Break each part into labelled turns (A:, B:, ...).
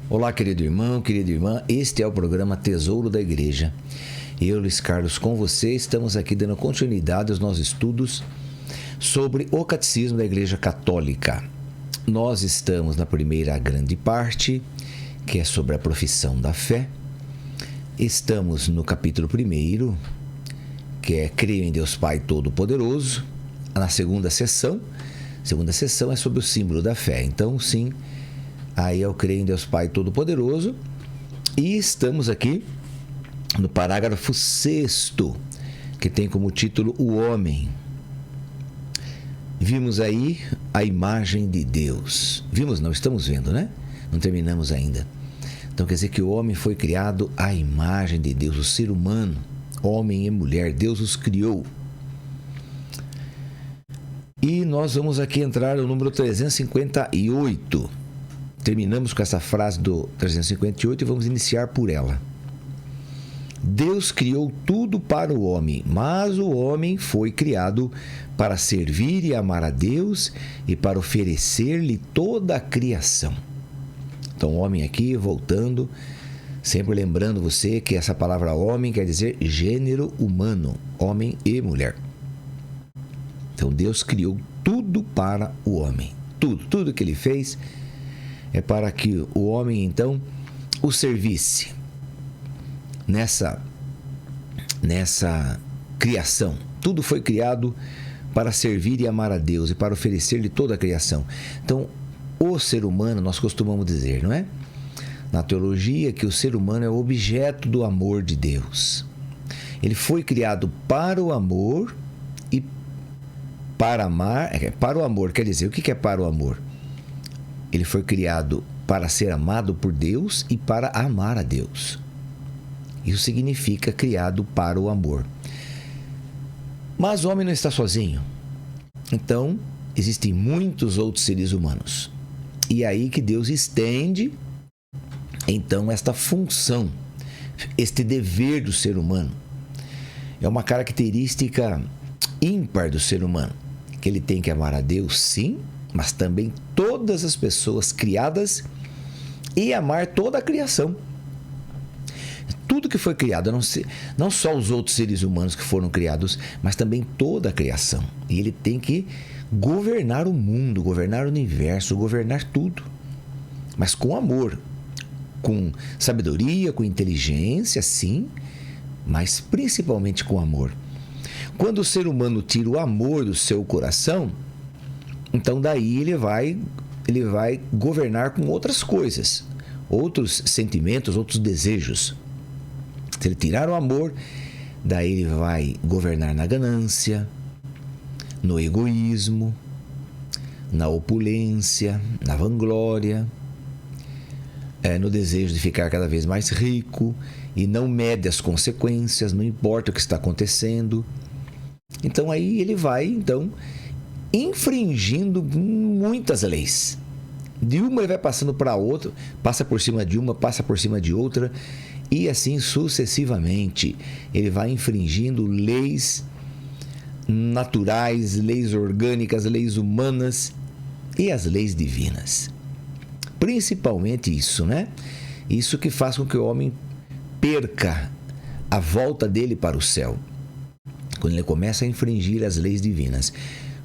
A: Olá, querido irmão, querida irmã, este é o programa Tesouro da Igreja. Eu, Luiz Carlos, com você, estamos aqui dando continuidade aos nossos estudos sobre o Catecismo da Igreja Católica. Nós estamos na primeira grande parte, que é sobre a profissão da fé. Estamos no capítulo 1, que é Creio em Deus Pai Todo-Poderoso. Na segunda sessão é sobre o símbolo da fé. Então, sim, aí eu creio em Deus Pai Todo-Poderoso. E estamos aqui no parágrafo 6º, que tem como título O Homem. Vimos aí a imagem de Deus. Vimos, não, estamos vendo, né? Não terminamos ainda. Então quer dizer que o homem foi criado à imagem de Deus, o ser humano, homem e mulher, Deus os criou. E nós vamos aqui entrar no número 358. Terminamos com essa frase do 358 e vamos iniciar por ela. Deus criou tudo para o homem, mas o homem foi criado para servir e amar a Deus e para oferecer-lhe toda a criação. Então, homem aqui, voltando, sempre lembrando você que essa palavra homem quer dizer gênero humano, homem e mulher. Então, Deus criou tudo para o homem. Tudo que ele fez é para que o homem, então, o servisse nessa criação. Tudo foi criado para servir e amar a Deus e para oferecer-lhe toda a criação. Então, o ser humano, nós costumamos dizer, não é? Na teologia, que o ser humano é o objeto do amor de Deus. Ele foi criado para o amor e para amar. Para o amor, quer dizer, o que é para o amor? Ele foi criado para ser amado por Deus e para amar a Deus. Isso significa criado para o amor. Mas o homem não está sozinho. Então, existem muitos outros seres humanos. E é aí que Deus estende, então, esta função, este dever do ser humano. É uma característica ímpar do ser humano, que ele tem que amar a Deus, sim, mas também todas as pessoas criadas e amar toda a criação. Tudo que foi criado, não só os outros seres humanos que foram criados, mas também toda a criação. E ele tem que governar o mundo, governar o universo, governar tudo. Mas com amor, com sabedoria, com inteligência, sim, mas principalmente com amor. Quando o ser humano tira o amor do seu coração, então daí ele vai governar com outras coisas, outros sentimentos, outros desejos. Se ele tirar o amor, daí ele vai governar na ganância, no egoísmo, na opulência, na vanglória, no desejo de ficar cada vez mais rico e não mede as consequências, não importa o que está acontecendo. Então aí ele vai, infringindo muitas leis. De uma ele vai passando para outra, passa por cima de uma, passa por cima de outra, e assim sucessivamente. Ele vai infringindo leis naturais, leis orgânicas, leis humanas e as leis divinas. Principalmente isso, né? Isso que faz com que o homem perca a volta dele para o céu, quando ele começa a infringir as leis divinas.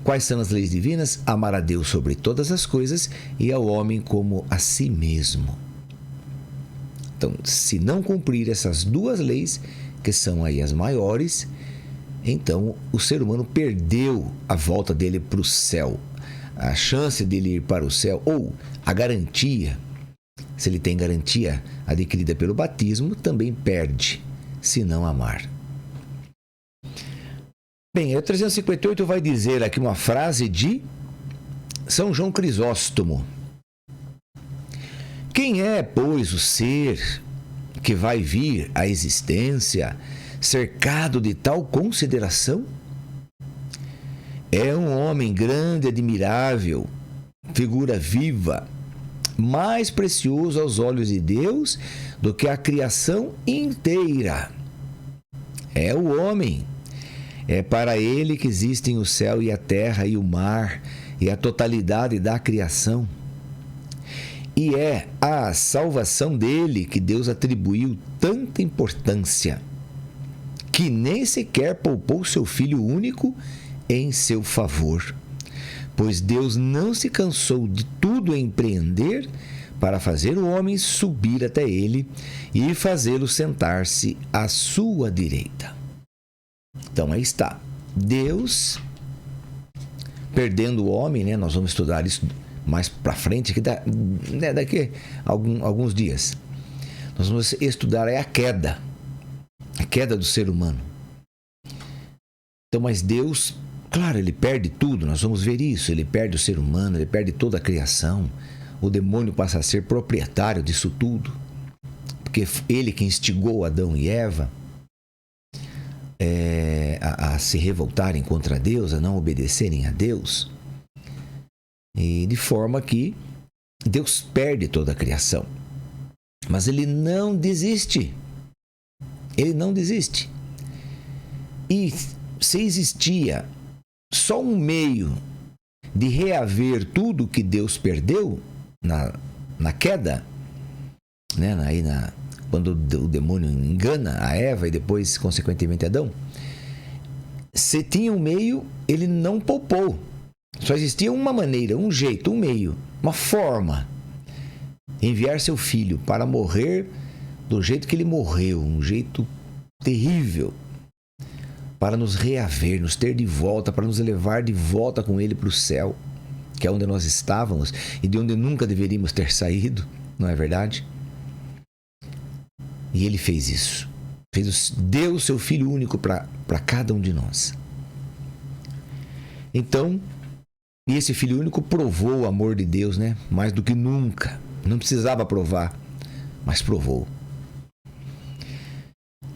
A: Quais são as leis divinas? Amar a Deus sobre todas as coisas e ao homem como a si mesmo. Então, se não cumprir essas duas leis, que são aí as maiores, então o ser humano perdeu a volta dele para o céu. A chance dele ir para o céu, ou a garantia, se ele tem garantia adquirida pelo batismo, também perde, se não amar. Bem, o 358 vai dizer aqui uma frase de São João Crisóstomo. Quem é, pois, o ser que vai vir à existência cercado de tal consideração? É um homem grande, admirável, figura viva, mais precioso aos olhos de Deus do que a criação inteira. É o homem. É para ele que existem o céu e a terra e o mar e a totalidade da criação. E é à salvação dele que Deus atribuiu tanta importância, que nem sequer poupou seu Filho único em seu favor. Pois Deus não se cansou de tudo empreender para fazer o homem subir até ele e fazê-lo sentar-se à sua direita. Então aí está. Deus perdendo o homem, né? Nós vamos estudar isso mais para frente, daqui a alguns dias. Nós vamos estudar a queda do ser humano. Então, mas Deus, claro, ele perde tudo, nós vamos ver isso. Ele perde o ser humano, ele perde toda a criação. O demônio passa a ser proprietário disso tudo, porque ele que instigou Adão e Eva a se revoltarem contra Deus, a não obedecerem a Deus, e de forma que Deus perde toda a criação. Mas ele não desiste. Ele não desiste. E se existia só um meio de reaver tudo que Deus perdeu na queda, né? Quando o demônio engana a Eva e depois, consequentemente, Adão, se tinha um meio, ele não poupou. Só existia uma maneira, um jeito, um meio, uma forma. Enviar seu filho para morrer do jeito que ele morreu, um jeito terrível, para nos reaver, nos ter de volta, para nos levar de volta com ele para o céu, que é onde nós estávamos e de onde nunca deveríamos ter saído, não é verdade? E ele fez isso. Deu o seu Filho único para cada um de nós. Então, e esse Filho único provou o amor de Deus, né? Mais do que nunca. Não precisava provar, mas provou.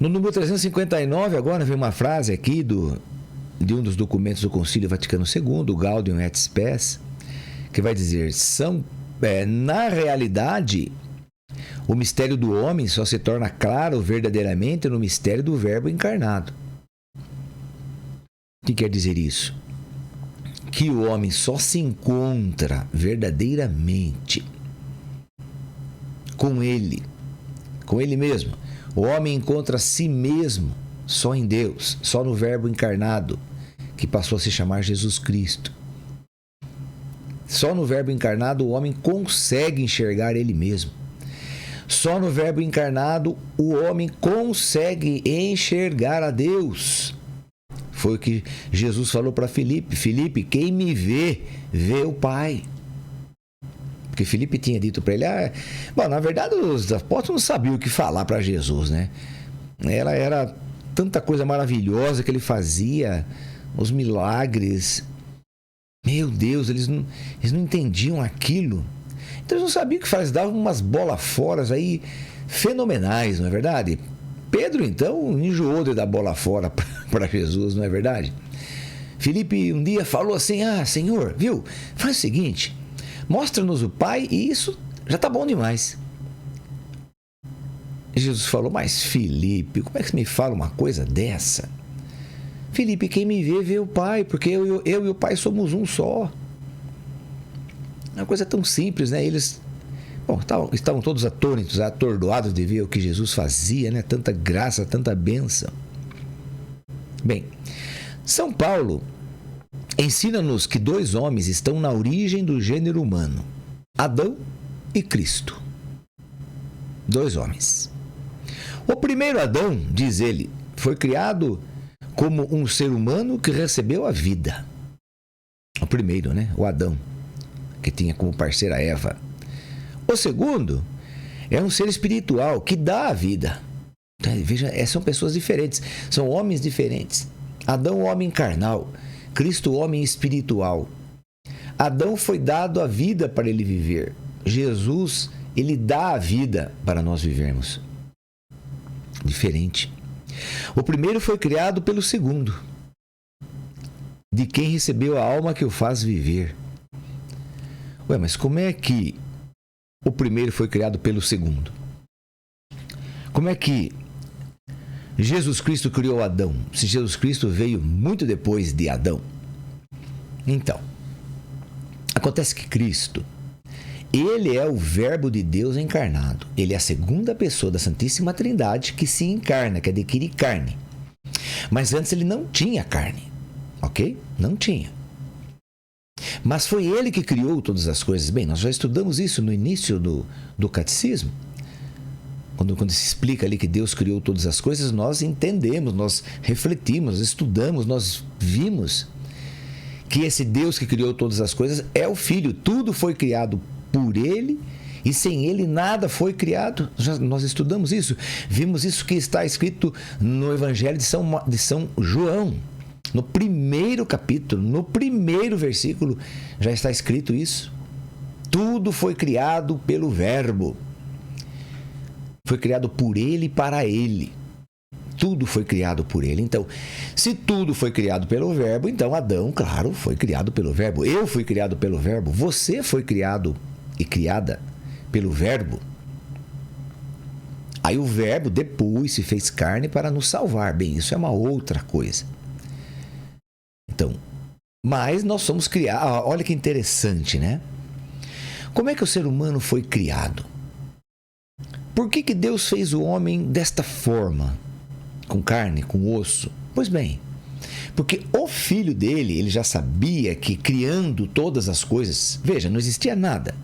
A: No número 359, agora vem uma frase aqui de um dos documentos do Concílio Vaticano II, o Gaudium et Spes, que vai dizer: na realidade, o mistério do homem só se torna claro verdadeiramente no mistério do Verbo encarnado. O que quer dizer isso? Que o homem só se encontra verdadeiramente com ele mesmo. O homem encontra a si mesmo só em Deus, só no Verbo encarnado, que passou a se chamar Jesus Cristo. Só no Verbo encarnado o homem consegue enxergar ele mesmo. Só no Verbo encarnado o homem consegue enxergar a Deus. Foi o que Jesus falou para Filipe: Filipe, quem me vê, vê o Pai. Porque Filipe tinha dito para ele, bom, na verdade os apóstolos não sabiam o que falar para Jesus, né? Era tanta coisa maravilhosa que ele fazia, os milagres. Meu Deus, eles não entendiam aquilo. Então eles não sabiam o que fazer, davam umas bolas fora aí fenomenais, não é verdade? Pedro, então, enjoou de dar bola fora para Jesus, não é verdade? Filipe um dia falou assim: Senhor, viu? Faz o seguinte, mostra-nos o Pai e isso já está bom demais. E Jesus falou: mas Filipe, como é que você me fala uma coisa dessa? Filipe, quem me vê, vê o Pai, porque eu e o Pai somos um só. É uma coisa tão simples, né? Eles estavam todos atônitos, atordoados de ver o que Jesus fazia, né? Tanta graça, tanta bênção. Bem, São Paulo ensina-nos que dois homens estão na origem do gênero humano: Adão e Cristo. Dois homens. O primeiro Adão, diz ele, foi criado como um ser humano que recebeu a vida. O primeiro, né? O Adão, que tinha como parceira Eva. O segundo é um ser espiritual que dá a vida. Veja, são pessoas diferentes, são homens diferentes. Adão, homem carnal, Cristo, homem espiritual. Adão foi dado a vida para ele viver. Jesus, ele dá a vida para nós vivermos. Diferente. O primeiro foi criado pelo segundo, de quem recebeu a alma que o faz viver. Mas como é que o primeiro foi criado pelo segundo? Como é que Jesus Cristo criou Adão, se Jesus Cristo veio muito depois de Adão? Então, acontece que Cristo, Ele é o Verbo de Deus encarnado. Ele é a segunda pessoa da Santíssima Trindade que se encarna, que adquire carne. Mas antes ele não tinha carne, ok? Não tinha. Mas foi ele que criou todas as coisas. Bem, nós já estudamos isso no início do catecismo. Quando se explica ali que Deus criou todas as coisas, nós entendemos, nós refletimos, nós estudamos, nós vimos que esse Deus que criou todas as coisas é o Filho. Tudo foi criado por ele e sem ele nada foi criado. Nós estudamos isso. Vimos isso que está escrito no Evangelho de São João. No primeiro capítulo, no primeiro versículo, já está escrito isso. Tudo foi criado pelo Verbo. Foi criado por ele e para ele. Tudo foi criado por ele. Então, se tudo foi criado pelo Verbo, então Adão, claro, foi criado pelo Verbo. Eu fui criado pelo Verbo. Você foi criado e criada pelo Verbo. Aí o Verbo depois se fez carne para nos salvar. Bem, isso é uma outra coisa. Então, mas nós somos criados. Olha que interessante, né? Como é que o ser humano foi criado? Por que Deus fez o homem desta forma? Com carne, com osso? Pois bem, porque o filho dele, ele já sabia que criando todas as coisas, veja, não existia nada,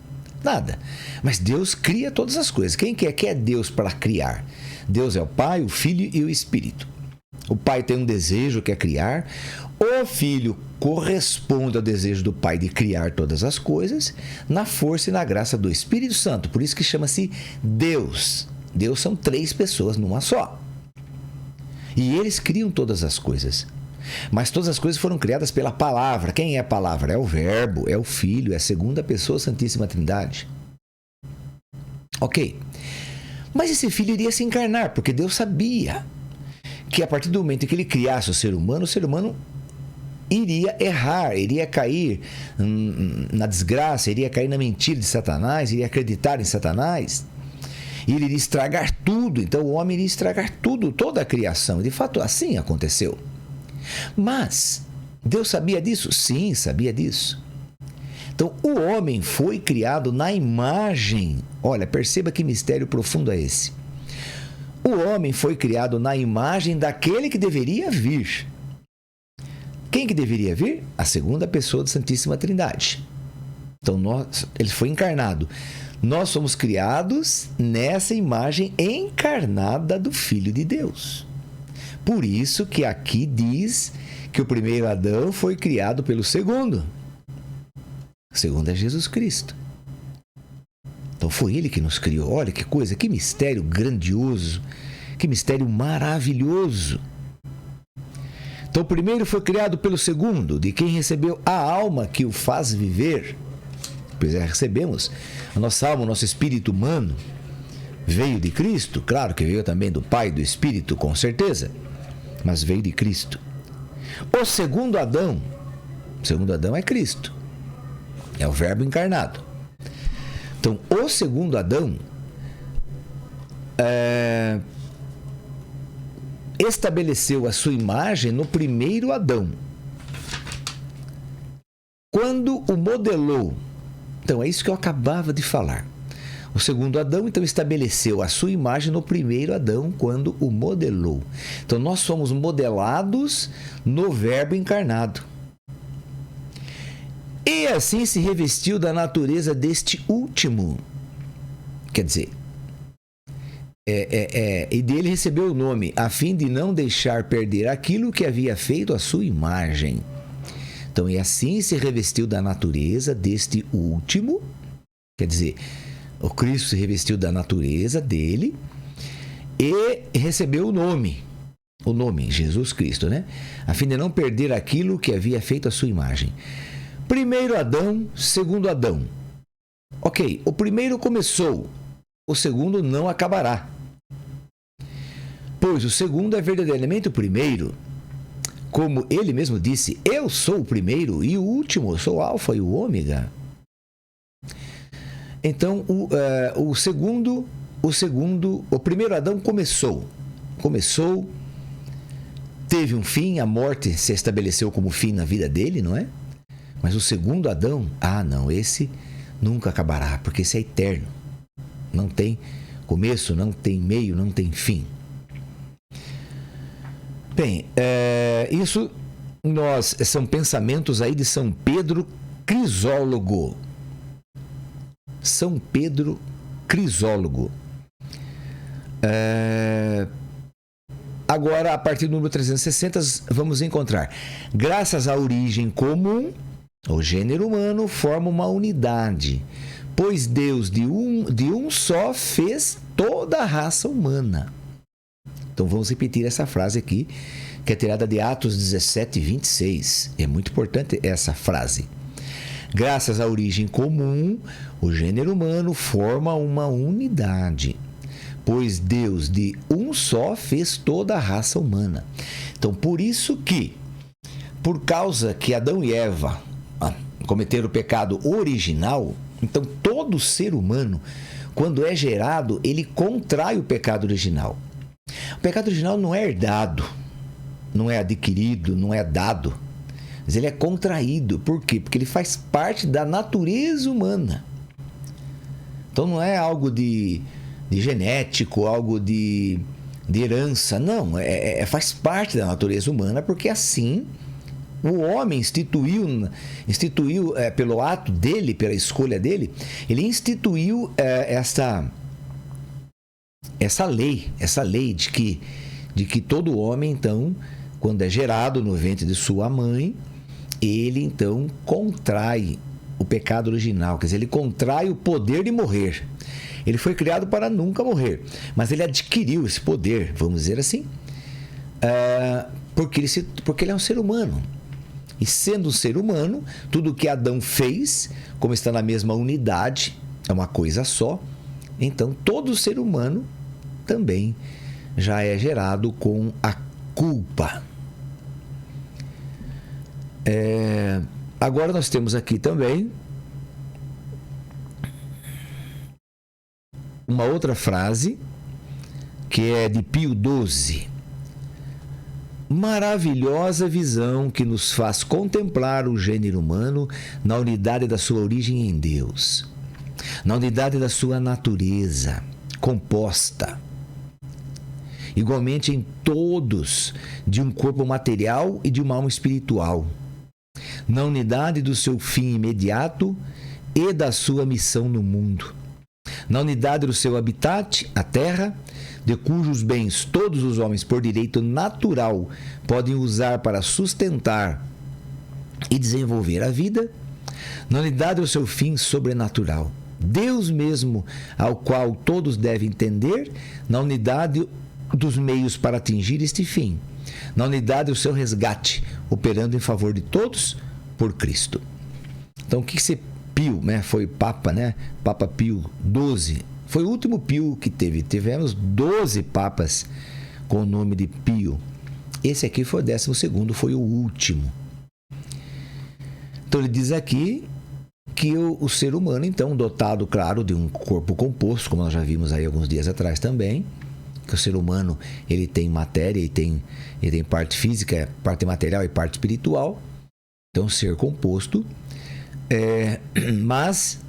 A: mas Deus cria todas as coisas. Quem é Deus para criar? Deus é o Pai, o Filho e o Espírito. O Pai tem um desejo que é criar, o Filho corresponde ao desejo do Pai de criar todas as coisas na força e na graça do Espírito Santo. Por isso que chama-se Deus. Deus são 3 pessoas numa só. E eles criam todas as coisas. Mas todas as coisas foram criadas pela palavra. Quem é a palavra? É o Verbo, é o Filho, é a segunda pessoa da Santíssima Trindade. Ok. Mas esse Filho iria se encarnar, porque Deus sabia que a partir do momento em que ele criasse o ser humano iria errar, iria cair na desgraça, iria cair na mentira de Satanás, iria acreditar em Satanás. E ele iria estragar tudo. Então o homem iria estragar tudo, toda a criação. E de fato assim aconteceu. Mas Deus sabia disso? Sim, sabia disso. Então o homem foi criado na imagem. Olha, perceba que mistério profundo é esse. O homem foi criado na imagem daquele que deveria vir. Quem que deveria vir? A segunda pessoa da Santíssima Trindade. Então ele foi encarnado. Nós somos criados nessa imagem encarnada do Filho de Deus. Por isso que aqui diz que o primeiro Adão foi criado pelo segundo. O segundo é Jesus Cristo. Então foi ele que nos criou. Olha que coisa, que mistério grandioso, que mistério maravilhoso. Então o primeiro foi criado pelo segundo, de quem recebeu a alma que o faz viver. Pois é, recebemos a nossa alma, o nosso espírito humano. Veio de Cristo, claro que veio também do Pai e do Espírito, com certeza, mas veio de Cristo. O segundo Adão é Cristo, é o Verbo encarnado. Então, o segundo Adão estabeleceu a sua imagem no primeiro Adão. Quando o modelou, então é isso que eu acabava de falar. O segundo Adão, então, estabeleceu a sua imagem no primeiro Adão, quando o modelou. Então, nós somos modelados no Verbo encarnado. E assim se revestiu da natureza deste último. Quer dizer, e dele recebeu o nome, a fim de não deixar perder aquilo que havia feito a sua imagem. Então, e assim se revestiu da natureza deste último, quer dizer, o Cristo se revestiu da natureza dele e recebeu o nome, Jesus Cristo, né? A fim de não perder aquilo que havia feito a sua imagem. Primeiro Adão, segundo Adão. Ok, o primeiro começou, o segundo não acabará. Pois o segundo é verdadeiramente o primeiro. Como ele mesmo disse, eu sou o primeiro e o último, eu sou o alfa e o ômega. Então, o primeiro Adão começou, teve um fim, a morte se estabeleceu como fim na vida dele, não é? Mas o segundo Adão, não, esse nunca acabará, porque isso é eterno. Não tem começo, não tem meio, não tem fim. Bem, isso são pensamentos aí de São Pedro Crisólogo. São Pedro Crisólogo. Agora, a partir do número 360, vamos encontrar: graças à origem comum, o gênero humano forma uma unidade, pois Deus de um só fez toda a raça humana. Então vamos repetir essa frase aqui, que é tirada de Atos 17, 26. É muito importante essa frase. Graças à origem comum, o gênero humano forma uma unidade, pois Deus de um só fez toda a raça humana. Então, por isso que, por causa que Adão e Eva cometeram o pecado original, então todo ser humano, quando é gerado, ele contrai o pecado original. O pecado original não é herdado, não é adquirido, não é dado, mas ele é contraído. Por quê? Porque ele faz parte da natureza humana. Então não é algo de genético, algo de herança. Não, faz parte da natureza humana, porque assim o homem instituiu pelo ato dele, pela escolha dele, ele instituiu essa lei de que todo homem, então, quando é gerado no ventre de sua mãe, ele então contrai o pecado original, quer dizer, ele contrai o poder de morrer. Ele foi criado para nunca morrer, mas ele adquiriu esse poder, vamos dizer assim, porque ele é um ser humano. E sendo um ser humano, tudo que Adão fez, como está na mesma unidade, é uma coisa só, então todo ser humano também já é gerado com a culpa. Agora nós temos aqui também uma outra frase que é de Pio XII. Maravilhosa visão que nos faz contemplar o gênero humano na unidade da sua origem em Deus, na unidade da sua natureza composta, igualmente em todos, de um corpo material e de uma alma espiritual, na unidade do seu fim imediato e da sua missão no mundo, na unidade do seu habitat, a terra, de cujos bens todos os homens, por direito natural, podem usar para sustentar e desenvolver a vida, na unidade do seu fim sobrenatural, Deus mesmo, ao qual todos devem entender, na unidade dos meios para atingir este fim, na unidade do seu resgate, operando em favor de todos por Cristo. Então, o que esse Pio, foi Papa, Papa Pio XII, foi o último Pio que teve. Tivemos 12 papas com o nome de Pio. Esse aqui foi o 12º, foi o último. Então, ele diz aqui que o ser humano, então, dotado, claro, de um corpo composto, como nós já vimos aí alguns dias atrás também, que o ser humano, ele tem matéria, ele tem parte física, parte material e parte espiritual. Então, ser composto. Mas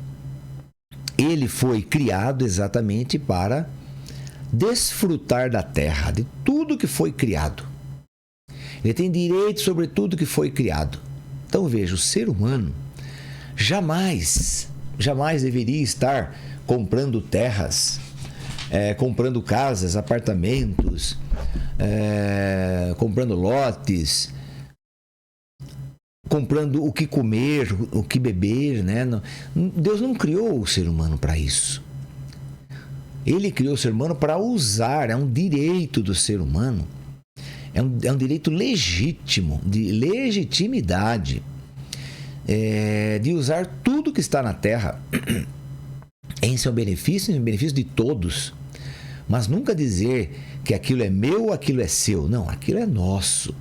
A: ele foi criado exatamente para desfrutar da terra, de tudo que foi criado. Ele tem direito sobre tudo que foi criado. Então, veja, o ser humano jamais deveria estar comprando terras, comprando casas, apartamentos, comprando lotes, comprando o que comer, o que beber, Deus não criou o ser humano para isso. Ele criou o ser humano para usar, é um direito do ser humano, é um direito legítimo, de legitimidade, de usar tudo que está na terra em seu benefício, em benefício de todos, mas nunca dizer que aquilo é meu, aquilo é seu. Não, aquilo é nosso.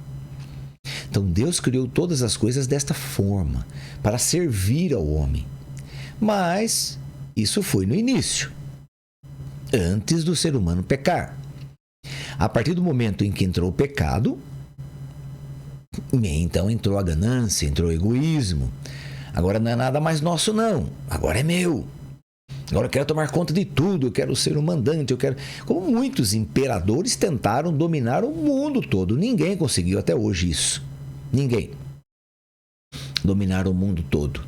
A: Então, Deus criou todas as coisas desta forma, para servir ao homem. Mas isso foi no início, antes do ser humano pecar. A partir do momento em que entrou o pecado, então entrou a ganância, entrou o egoísmo, Agora não é nada mais nosso, não. Agora é meu. Agora eu quero tomar conta de tudo, eu quero ser o mandante, eu quero... Como muitos imperadores tentaram dominar o mundo todo. Ninguém conseguiu até hoje isso. Ninguém. Dominar o mundo todo.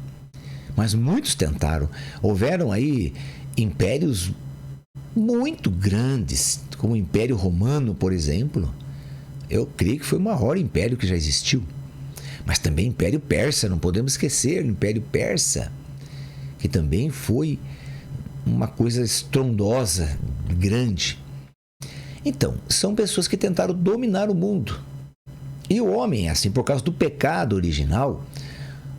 A: Mas muitos tentaram. Houveram aí impérios muito grandes, como o Império Romano, por exemplo. Eu creio que foi o maior império que já existiu. Mas também o Império Persa, não podemos esquecer, o Império Persa, que também foi uma coisa estrondosa, grande. Então, são pessoas que tentaram dominar o mundo. E o homem é assim, por causa do pecado original.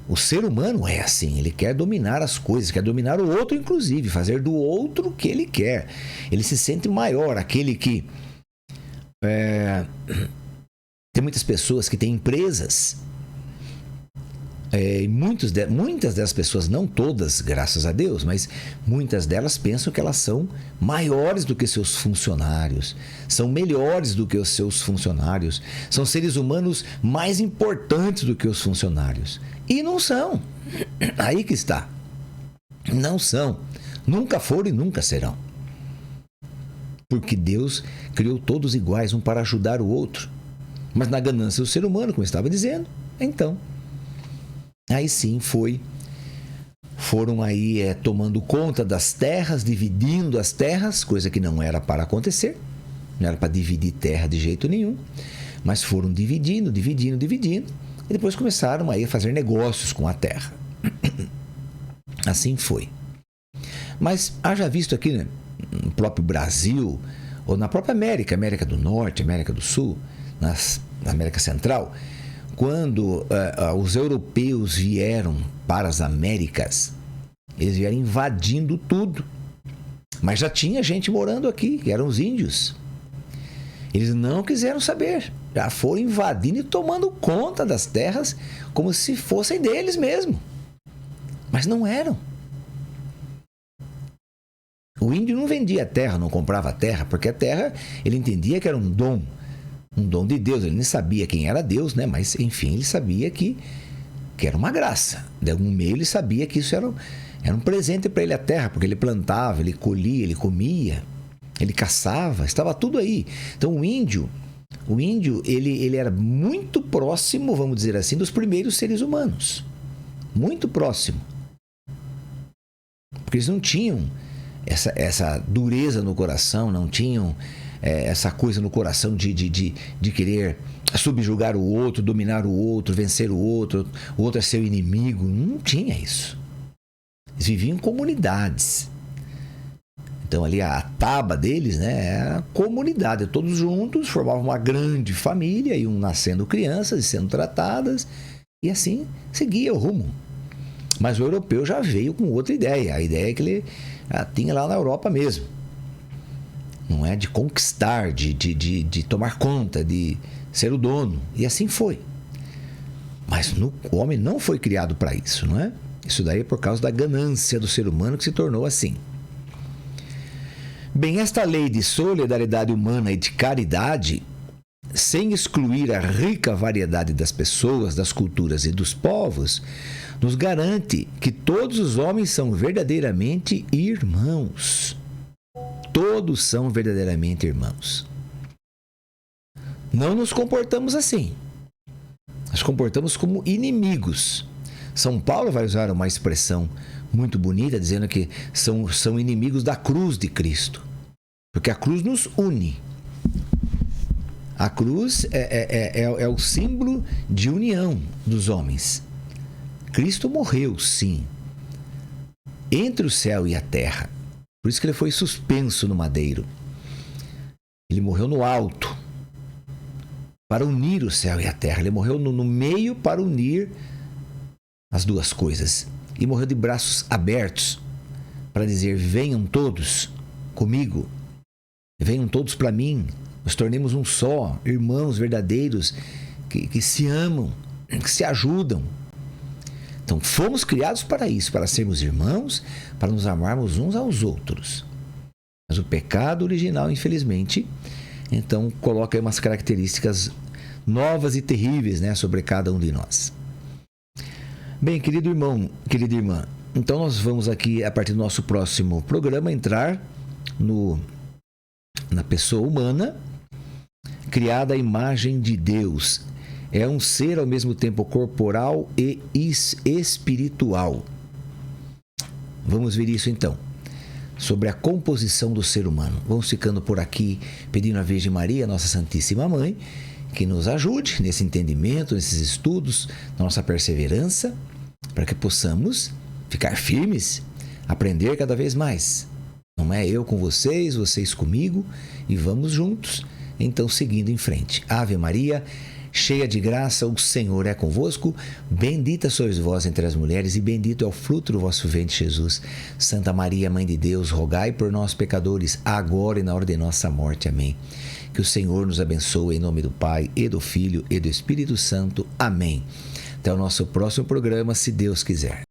A: O ser humano é assim, ele quer dominar as coisas, quer dominar o outro, inclusive, fazer do outro o que ele quer. Ele se sente maior, aquele que... Tem muitas pessoas que têm empresas, e muitas dessas pessoas, não todas, graças a Deus, mas muitas delas pensam que elas são maiores do que seus funcionários, são melhores do que os seus funcionários, são seres humanos mais importantes do que os funcionários. E não são. Aí que está. Não são. Nunca foram e nunca serão. Porque Deus criou todos iguais, um para ajudar o outro. Mas na ganância do ser humano, como eu estava dizendo, então... Aí sim foram aí tomando conta das terras, dividindo as terras, coisa que não era para acontecer, não era para dividir terra de jeito nenhum, mas foram dividindo, e depois começaram aí a fazer negócios com a terra. Assim foi. Mas haja visto aqui, né, no próprio Brasil, ou na própria América do Norte, América do Sul, na América Central, quando os europeus vieram para as Américas, eles vieram invadindo tudo. Mas já tinha gente morando aqui, que eram os índios. Eles não quiseram saber. Já foram invadindo e tomando conta das terras como se fossem deles mesmo. Mas não eram. O índio não vendia terra, não comprava terra, porque a terra ele entendia que era um dom de Deus. Ele nem sabia quem era Deus, né? Mas, enfim, ele sabia que era uma graça. De algum meio ele sabia que isso era um presente para ele a terra, porque ele plantava, ele colhia, ele comia, ele caçava, estava tudo aí. Então o índio ele era muito próximo, vamos dizer assim, dos primeiros seres humanos. Muito próximo. Porque eles não tinham essa dureza no coração, não tinham essa coisa no coração de querer subjugar o outro, dominar o outro, vencer o outro é seu inimigo. Não tinha isso. Eles viviam em comunidades. Então ali a taba deles, né, era a comunidade. Todos juntos formavam uma grande família, iam nascendo crianças e sendo tratadas, e assim seguia o rumo. Mas o europeu já veio com outra ideia. A ideia que ele tinha lá na Europa mesmo. Não é de conquistar, de tomar conta, de ser o dono. E assim foi. Mas o homem não foi criado para isso, não é? Isso daí é por causa da ganância do ser humano que se tornou assim. Bem, esta lei de solidariedade humana e de caridade, sem excluir a rica variedade das pessoas, das culturas e dos povos, nos garante que todos os homens são verdadeiramente irmãos. Todos são verdadeiramente irmãos. Não nos comportamos assim. Nos comportamos como inimigos. São Paulo vai usar uma expressão muito bonita, dizendo que são inimigos da cruz de Cristo. Porque a cruz nos une. A cruz é o símbolo de união dos homens. Cristo morreu, sim, entre o céu e a terra. Por isso que ele foi suspenso no madeiro. Ele morreu no alto, para unir o céu e a terra. Ele morreu no meio para unir as duas coisas. E morreu de braços abertos para dizer: venham todos comigo, venham todos para mim, nos tornemos um só, irmãos verdadeiros que se amam, que se ajudam. Então, fomos criados para isso, para sermos irmãos, para nos amarmos uns aos outros. Mas o pecado original, infelizmente, então coloca aí umas características novas e terríveis, né, sobre cada um de nós. Bem, querido irmão, querida irmã, então nós vamos aqui, a partir do nosso próximo programa, entrar na pessoa humana, criada à imagem de Deus. É um ser ao mesmo tempo corporal e espiritual. Vamos ver isso então, sobre a composição do ser humano. Vamos ficando por aqui, pedindo à Virgem Maria, nossa Santíssima Mãe, que nos ajude nesse entendimento, nesses estudos, na nossa perseverança, para que possamos ficar firmes, aprender cada vez mais. Não é eu com vocês, vocês comigo, e vamos juntos, então seguindo em frente. Ave Maria, cheia de graça, o Senhor é convosco. Bendita sois vós entre as mulheres, e bendito é o fruto do vosso ventre, Jesus. Santa Maria, Mãe de Deus, rogai por nós, pecadores, agora e na hora de nossa morte. Amém. Que o Senhor nos abençoe, em nome do Pai, e do Filho, e do Espírito Santo. Amém. Até o nosso próximo programa, se Deus quiser.